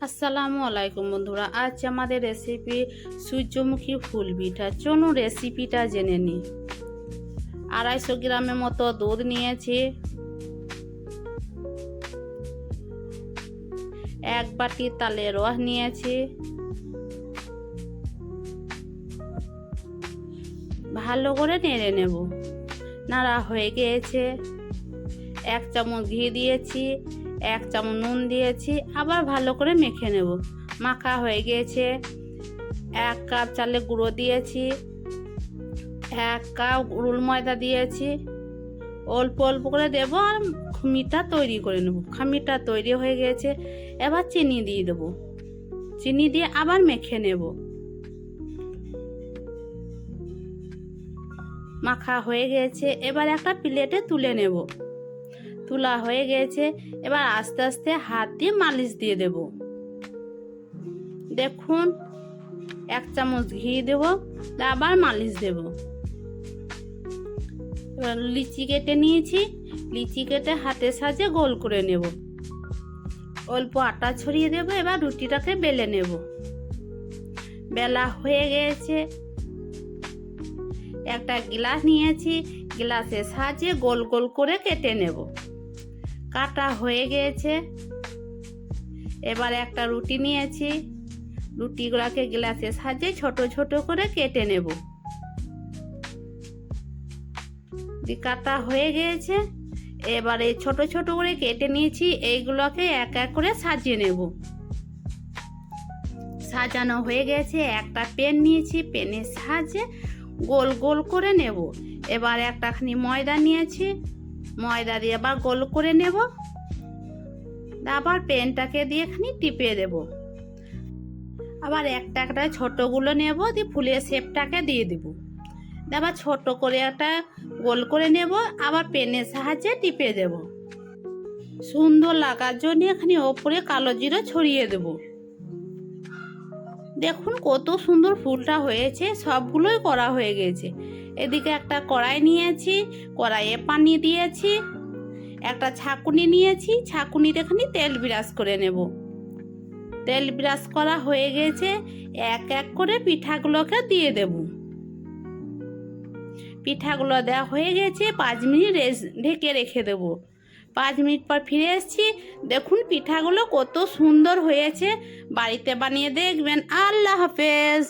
আসসালামু আলাইকুম বন্ধুরা, আজ আমাদের রেসিপি সূর্যমুখী ফুল পিঠা। চলুন রেসিপিটা জেনে নিই। 250 গ্রামের মতো দুধ নিয়েছি, 1 বাটি তালের রস নিয়েছি, ভালো করে নেড়ে নেব। নাড়া হয়ে গিয়েছে, 1 চামচ ঘি দিয়েছি, 1 চামচ নুন দিয়েছি, আবার ভালো করে মেখে নেব। মাখা হয়ে গিয়েছে, 1 কাপ চালের গুঁড়ো দিয়েছি, 1 কাপ গুঁড়ো ময়দা দিয়েছি, অল্প অল্প করে দেব আর খামিরটা তৈরি করে নেব। খামিরটা তৈরি হয়ে গেছে, এবার চিনি দিয়ে দেব। চিনি দিয়ে আবার মেখে নেব। মাখা হয়ে গেছে, এবার একটা প্লেটে তুলে নেব। তোলা হয়ে গেছে, এবার আস্তে আস্তে হাত দিয়ে মালিশ দিয়ে দেব। দেখুন, 1 চামচ ঘি দেব, আবার মালিশ দেব। এবার লিচি কেটে নিয়েছি, লিচি কেটে হাতের সাহায্যে গোল করে নেব। অল্প আটা ছড়িয়ে দেব। এবার রুটিটাকে বেলে নেব। বেলা হয়ে গেছে, একটা গ্লাস নিয়েছি, গ্লাসের সাহায্যে গোল গোল করে কেটে নেব। কাটা হয়ে গেছে, এবার একটা রুটি নিয়েছি, রুটিগুলোকে গ্লাসের সাহায্যে ছোট ছোট করে কেটে নেব। কাটা হয়ে গেছে, এবারে ছোট ছোট করে কেটে নিয়েছি, এইগুলোকে এক এক করে সাজিয়ে নেব। সাজানো হয়ে গেছে, একটা পেন নিয়েছি, পেনের সাহায্যে গোল গোল করে নেব। এবার একটাখানি ময়দা নিয়েছি, ময়দা দিয়ে আবার গোল করে নেব। আবার পেনটাকে দিয়ে এখানে টিপে দেব। আবার একটা একটা ছোটগুলো নেব, দিয়ে ফুলের শেপটাকে দিয়ে দেব। আবার ছোট করে একটা গোল করে নেব, আবার পেনের সাহায্যে টিপে দেব। সুন্দর লাগার জন্য এখানে ওপরে কালো জিরা ছড়িয়ে দেব। দেখুন কত সুন্দর ফুলটা হয়েছে, সবগুলোই করা হয়ে গেছে। এদিকে একটা কড়াই নিয়েছি, কড়াইয়ে পানি দিয়েছি, একটা ছাঁকুনি নিয়েছি, ছাঁকুনিতে এখানে তেল ব্রাশ করে নেব। তেল ব্রাশ করা হয়ে গেছে, এক এক করে পিঠাগুলোকে দিয়ে দেব। পিঠাগুলো দেওয়া হয়ে গেছে, 5 মিনিট ঢেকে রেখে দেব। 5 মিনিট পর ফিরে এসেছি। দেখুন পিঠাগুলো কত সুন্দর হয়েছে, বাড়িতে বানিয়ে দেখবেন। আল্লাহ হাফেজ।